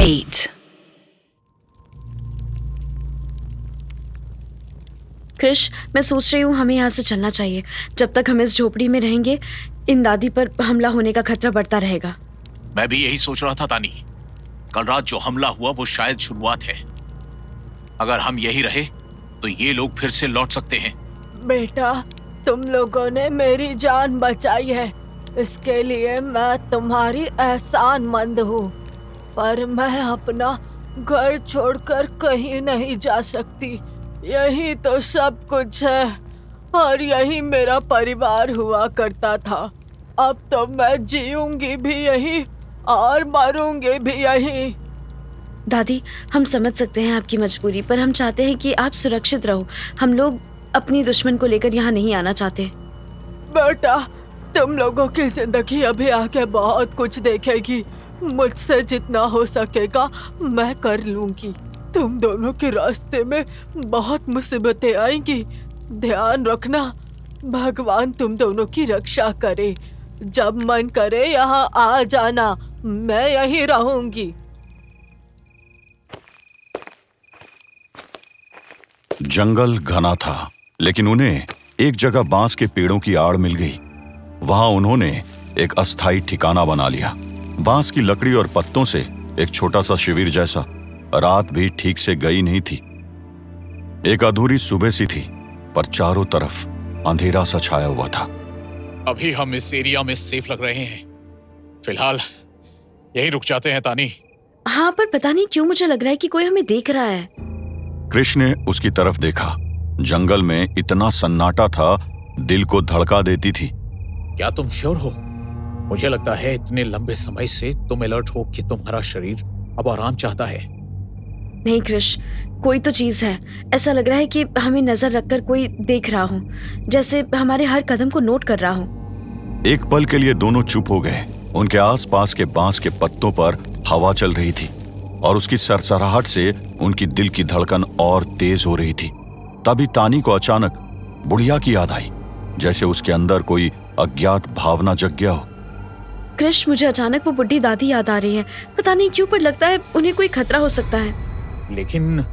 8. क्रिश, मैं सोच रही हूँ हमें यहाँ से चलना चाहिए। जब तक हम इस झोपड़ी में रहेंगे, इन दादी पर हमला होने का खतरा बढ़ता रहेगा। मैं भी यही सोच रहा था तानी। कल रात जो हमला हुआ वो शायद शुरुआत है। अगर हम यही रहे तो ये लोग फिर से लौट सकते हैं। बेटा, तुम लोगों ने मेरी जान बचाई है, इसके लिए मैं तुम्हारी एहसानमंद हूँ। पर मैं अपना घर छोड़कर कहीं नहीं जा सकती। यही तो सब कुछ है और यही मेरा परिवार हुआ करता था। अब तो मैं जीऊंगी भी यही और मरूंगी भी यही। दादी, हम समझ सकते हैं आपकी मजबूरी, पर हम चाहते हैं कि आप सुरक्षित रहो। हम लोग अपनी दुश्मन को लेकर यहाँ नहीं आना चाहते। बेटा, तुम लोगों की जिंदगी अभी आगे बहुत कुछ देखेगी। मुझसे जितना हो सकेगा मैं कर लूंगी। तुम दोनों के रास्ते में बहुत मुसीबतें आएंगी। ध्यान रखना, भगवान तुम दोनों की रक्षा करे। जब मन करे यहाँ आ जाना, मैं यहीं रहूंगी। जंगल घना था, लेकिन उन्हें एक जगह बांस के पेड़ों की आड़ मिल गई। वहां उन्होंने एक अस्थायी ठिकाना बना लिया। बांस की लकड़ी और पत्तों से एक छोटा सा शिविर जैसा। रात भी ठीक से गई नहीं थी। एक अधूरी सुबह सी थी, पर चारों तरफ अंधेरा सा छाया हुआ था। अभी हम इस एरिया में सेफ लग रहे हैं। फिलहाल यहीं रुक जाते हैं तानी। हाँ, पर पता नहीं क्यों मुझे लग रहा है कि कोई हमें देख रहा है। कृष्ण ने उसकी तरफ देखा। जंगल में इतना सन्नाटा था, दिल को धड़का देती थी। क्या तुम श्योर हो? मुझे लगता है इतने लंबे समय से तुम अलर्ट हो कि तुम्हारा शरीर अब आराम चाहता है। नहीं कृष, कोई तो चीज है। ऐसा लग रहा है कि हमें नजर रखकर कोई देख रहा हो, जैसे हमारे हर कदम को नोट कर रहा हो। एक पल के लिए दोनों चुप हो गए। उनके आसपास के बांस के पत्तों पर हवा चल रही थी और उसकी सरसराहट से उनकी दिल की धड़कन और तेज हो रही थी। तभी तानी को अचानक बुढ़िया की याद आई, जैसे उसके अंदर कोई अज्ञात भावना जग गया हो। कृष, मुझे अचानक वो बुढ़ी दादी याद आ रही है। पता नहीं क्यों, पर लगता है उन्हें कोई खतरा हो सकता है। लेकिन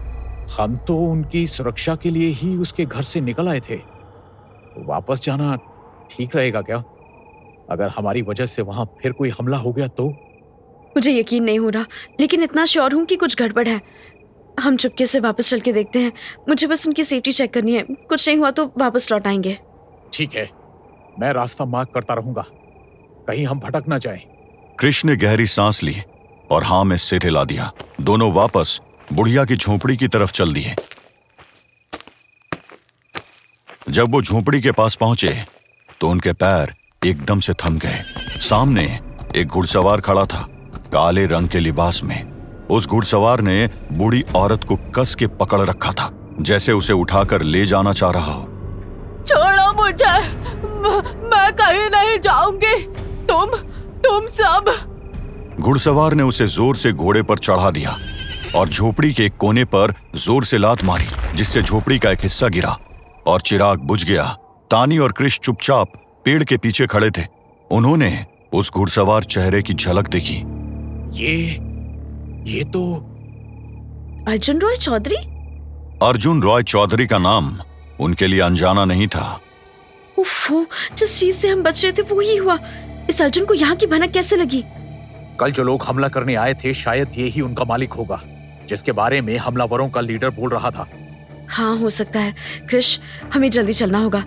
हम तो उनकी सुरक्षा के लिए ही उसके घर से निकल आए थे। वापस जाना ठीक रहेगा क्या? अगर हमारी वजह से वहां फिर कोई हमला हो गया तो? मुझे यकीन नहीं हो रहा, लेकिन इतना श्योर हूँ कि कुछ गड़बड़ है। हम चुपके से वापस चल के देखते हैं। मुझे बस उनकी सेफ्टी चेक करनी है। कुछ नहीं हुआ तो वापस लौट आएंगे। ठीक है, मैं रास्ता मार्क करता रहूंगा, कहीं हम भटक ना जाएं। कृष्ण ने गहरी सांस ली और हाँ में सिर हिला दिया। दोनों वापस बुढ़िया की झोपड़ी की तरफ चल दिए। जब वो झोपड़ी के पास पहुंचे तो उनके पैर एकदम से थम गए। सामने एक घुड़सवार खड़ा था, काले रंग के लिबास में। उस घुड़सवार ने बूढ़ी औरत को कस के पकड़ रखा था, जैसे उसे उठाकर ले जाना चाह रहा हो। छोड़ो मुझे, मैं कहीं नहीं जाऊंगी। तुम सब। घुड़सवार ने उसे जोर से घोड़े पर चढ़ा दिया और झोपड़ी के एक कोने पर जोर से लात मारी, जिससे झोपड़ी का एक हिस्सा गिरा और चिराग बुझ गया। तानी और कृष चुपचाप पेड़ के पीछे खड़े थे। उन्होंने उस घुड़सवार चेहरे की झलक देखी। ये तो अर्जुन रॉय चौधरी। अर्जुन रॉय चौधरी का नाम उनके लिए अनजाना नहीं था। उफ़ो, जिस चीज से हम बच रहे थे वो ही हुआ। इस अर्जुन को यहाँ की भनक कैसे लगी? कल जो लोग हमला करने आए थे, शायद ये ही उनका मालिक होगा, जिसके बारे में हमलावरों का लीडर बोल रहा था। हाँ, हो सकता है। कृष, हमें जल्दी चलना होगा।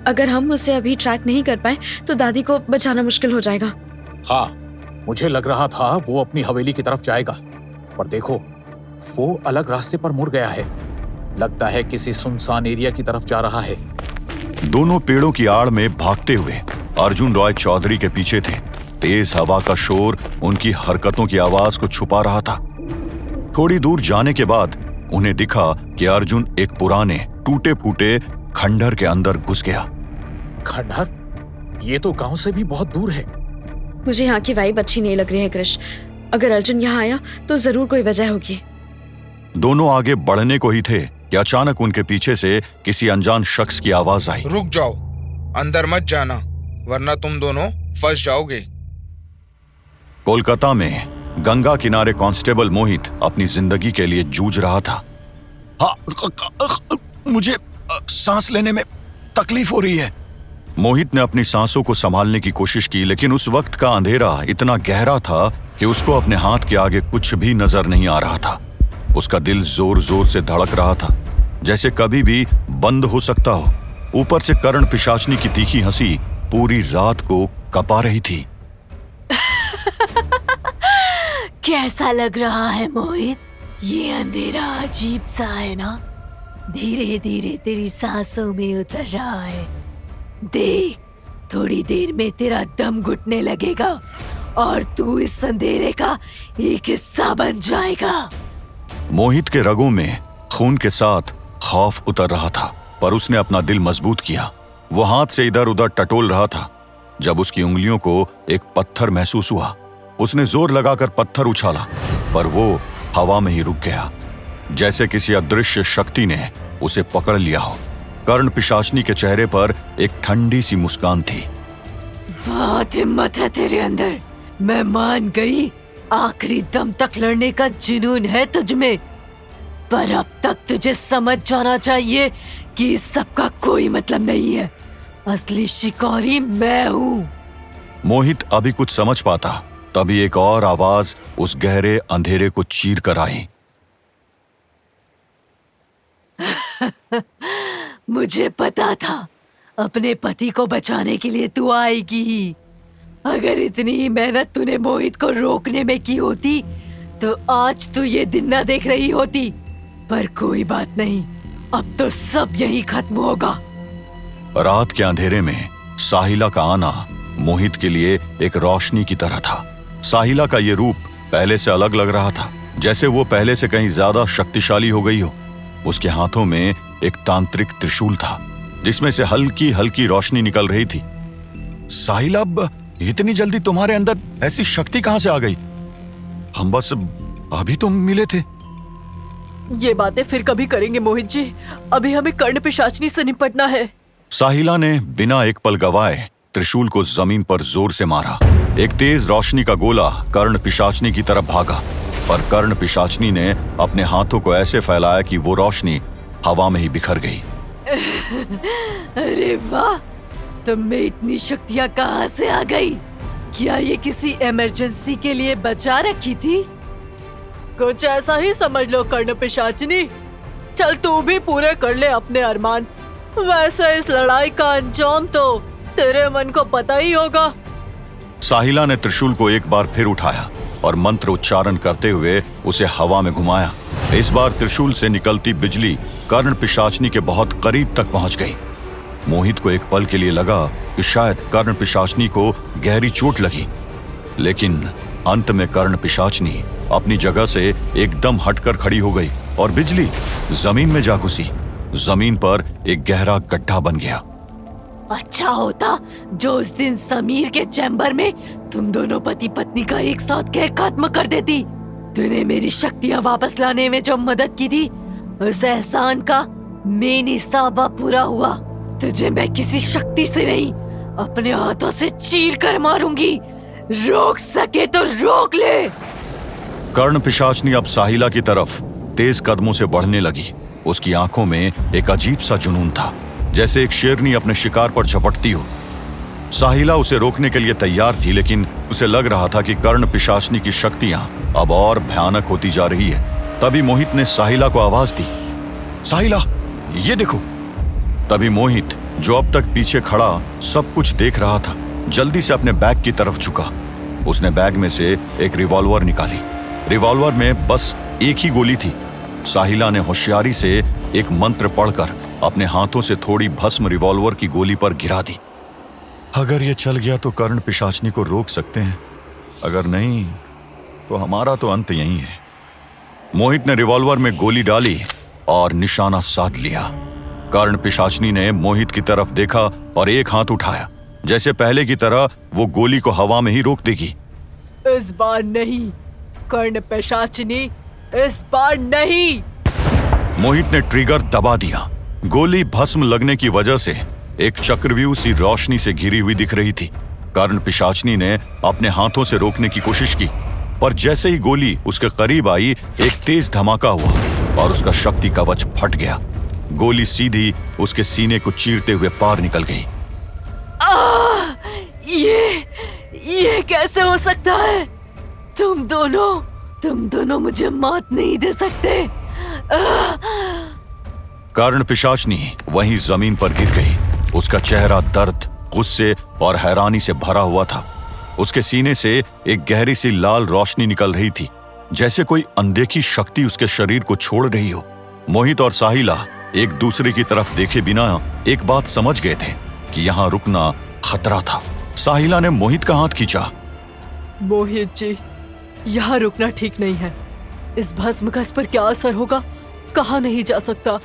अगर हम उसे अभी ट्रैक नहीं कर पाए तो दादी को बचाना मुश्किल हो जाएगा। हाँ, मुझे लग रहा था वो अपनी हवेली की तरफ जाएगा, पर देखो वो अलग रास्ते पर मुड़ गया है। लगता है किसी सुनसान एरिया की तरफ जा रहा है। दोनों पेड़ों की आड़ में भागते हुए अर्जुन रॉय चौधरी के पीछे थे। तेज हवा का शोर उनकी हरकतों की आवाज को छुपा रहा था। थोड़ी दूर जाने के बाद उन्हें दिखा कि अर्जुन एक पुराने टूटे फूटे खंडहर के अंदर घुस गया। खंडहर? ये तो गांव से भी बहुत दूर है। मुझे यहाँ की वाइब अच्छी नहीं लग रही है कृष। अगर अर्जुन यहाँ आया तो जरूर कोई वजह होगी। दोनों आगे बढ़ने को ही थे कि अचानक उनके पीछे से किसी अनजान शख्स की आवाज आई। रुक जाओ, अंदर मत जाना, वरना तुम दोनों फंस जाओगे। कोलकाता में गंगा किनारे कांस्टेबल मोहित अपनी जिंदगी के लिए जूझ रहा था। मुझे सांस लेने में तकलीफ हो रही है। मोहित ने अपनी सांसों को संभालने की कोशिश की, लेकिन उस वक्त का अंधेरा इतना गहरा था कि उसको अपने हाथ के आगे कुछ भी नजर नहीं आ रहा था। उसका दिल जोर जोर से धड़क रहा था, जैसे कभी भी बंद हो सकता हो। ऊपर से कर्ण पिशाचनी की तीखी हंसी पूरी रात को कपा रही थी। कैसा लग रहा है मोहित? ये अंधेरा अजीब सा है ना? धीरे धीरे तेरी सांसों में उतर रहा है। देख, थोड़ी देर में तेरा दम घुटने लगेगा और तू इस अंधेरे का एक हिस्सा बन जाएगा। मोहित के रगों में खून के साथ खौफ उतर रहा था, पर उसने अपना दिल मजबूत किया। वो हाथ से इधर उधर टटोल रहा था जब उसकी उंगलियों को एक पत्थर महसूस हुआ। उसने जोर लगाकर पत्थर उछाला, पर वो हवा में ही रुक गया, जैसे किसी अदृश्य शक्ति ने उसे पकड़ लिया हो। कर्ण पिशाचनी के चेहरे पर एक ठंडी सी मुस्कान थी। बहुत हिम्मत है तेरे अंदर, मैं मान गई। आखिरी दम तक लड़ने का जुनून है तुझ में, पर अब तक तुझे समझ जाना चाहिए कि इस सब का कोई मतलब नहीं है। असली शिकारी मैं हूँ। मोहित अभी कुछ समझ पाता, तभी एक और आवाज उस गहरे अंधेरे को चीर कर आई। मुझे पता था अपने पति को बचाने के लिए तू आएगी ही। अगर इतनी ही मेहनत तूने मोहित को रोकने में की होती तो आज तू ये दिन न देख रही होती। पर कोई बात नहीं, अब तो सब यही खत्म होगा। रात के अंधेरे में साहिला का आना मोहित के लिए एक रोशनी की तरह था। साहिला का ये रूप पहले से अलग लग रहा था, जैसे वो पहले से कहीं ज्यादा शक्तिशाली हो गई हो। उसके हाथों में एक तांत्रिक त्रिशूल था, जिसमें से हल्की हल्की रोशनी निकल रही थी। साहिला, इतनी जल्दी तुम्हारे अंदर ऐसी शक्ति कहां से आ गई? हम बस अभी तो मिले थे। ये बातें फिर कभी करेंगे मोहित जी, अभी हमें कर्ण पिशाचनी से निपटना है। साहिला ने बिना एक पल गवाए त्रिशूल को जमीन पर जोर से मारा। एक तेज रोशनी का गोला कर्ण पिशाचनी की तरफ भागा, पर कर्ण पिशाचनी ने अपने हाथों को ऐसे फैलाया कि वो रोशनी हवा में ही बिखर गई। अरे वाह, तुम में इतनी शक्तियाँ कहाँ से आ गई? क्या ये किसी इमरजेंसी के लिए बचा रखी थी? कुछ ऐसा ही समझ लो कर्ण पिशाचनी। चल तू भी पूरे कर ले अपने अरमान। वैसे इस लड़ाई का अंजाम तो तेरे मन को पता ही होगा। साहिला ने त्रिशूल को एक बार फिर उठाया और मंत्र उच्चारण करते हुए उसे हवा में घुमाया। इस बार त्रिशूल से निकलती बिजली कर्ण पिशाचनी के बहुत करीब तक पहुंच गई। मोहित को एक पल के लिए लगा कि शायद कर्ण पिशाचनी को गहरी चोट लगी, लेकिन अंत में कर्ण पिशाचनी अपनी जगह से एकदम हटकर खड़ी हो गई और बिजली जमीन में जा घुसी। जमीन पर एक गहरा गड्ढा बन गया। अच्छा होता जो उस दिन समीर के चैम्बर में तुम दोनों पति पत्नी का एक साथ कैद खत्म कर देती। तूने मेरी शक्तियाँ वापस लाने में जो मदद की थी, उस एहसान का मेन हिस्सा पूरा हुआ। तुझे मैं किसी शक्ति से नहीं, अपने हाथों से चीर कर मारूंगी। रोक सके तो रोक ले। कर्ण पिशाचनी अब साहिला की तरफ तेज कदमों से बढ़ने लगी। उसकी आंखों में एक अजीब सा जुनून था, जैसे एक शेरनी अपने शिकार पर झपटती हो। साहिला उसे रोकने के लिए तैयार थी, लेकिन उसे लग रहा था कि कर्ण पिशाचनी की शक्तियां अब और भयानक होती जा रही है। तभी मोहित ने साहिला को आवाज दी, साहिला, ये देखो। तभी मोहित, जो अब तक पीछे खड़ा सब कुछ देख रहा था, जल्दी से अपने बैग की तरफ झुका। उसने बैग में से एक रिवॉल्वर निकाली। रिवॉल्वर में बस एक ही गोली थी। साहिला ने होशियारी से एक मंत्र पढ़कर अपने हाथों से थोड़ी भस्म रिवॉल्वर की गोली पर गिरा दी। अगर ये चल गया तो कर्ण पिशाचनी को रोक सकते हैं, अगर नहीं तो हमारा तो अंत यही है। मोहित ने रिवॉल्वर में गोली डाली और निशाना साध लिया। कर्ण पिशाचनी ने मोहित की तरफ देखा और एक हाथ उठाया, जैसे पहले की तरह वो गोली को हवा में ही रोक देगी। इस बार नहीं कर्ण पिशाचनी, इस बार नहीं। मोहित ने ट्रिगर दबा दिया। गोली भस्म लगने की वजह से एक चक्रव्यूह सी रोशनी से घिरी हुई दिख रही थी। कर्ण पिशाचनी ने अपने हाथों से रोकने की कोशिश की, पर जैसे ही गोली उसके करीब आई, एक तेज धमाका हुआ और उसका शक्ति कवच फट गया। गोली सीधी उसके सीने को चीरते हुए पार निकल गई। ये कैसे हो सकता है? तुम दोनों मुझे मात नहीं दे सकते। कर्ण पिशाचनी वहीं जमीन पर गिर गई। उसका चेहरा दर्द, गुस्से और हैरानी से भरा हुआ था। उसके सीने से एक गहरी सी लाल रोशनी निकल रही थी, जैसे कोई अनदेखी शक्ति उसके शरीर को छोड़ रही हो। मोहित और साहिला एक दूसरे की तरफ देखे बिना एक बात समझ गए थे कि यहाँ रुकना खतरा था। साहिला ने मोहित का हाथ खींचा। मोहित जी, यहाँ रुकना ठीक नहीं है। इस भस्म का इस पर क्या असर होगा, कहा नहीं जा सकता।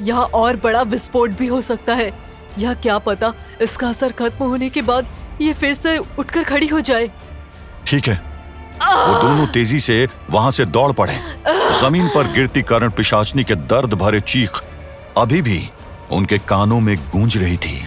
यहाँ और बड़ा विस्फोट भी हो सकता है। यह क्या पता इसका असर खत्म होने के बाद ये फिर से उठकर खड़ी हो जाए। ठीक है। वो दोनों तेजी से वहां से दौड़ पड़े। जमीन पर गिरती कर्ण पिशाचनी के दर्द भरे चीख अभी भी उनके कानों में गूंज रही थी।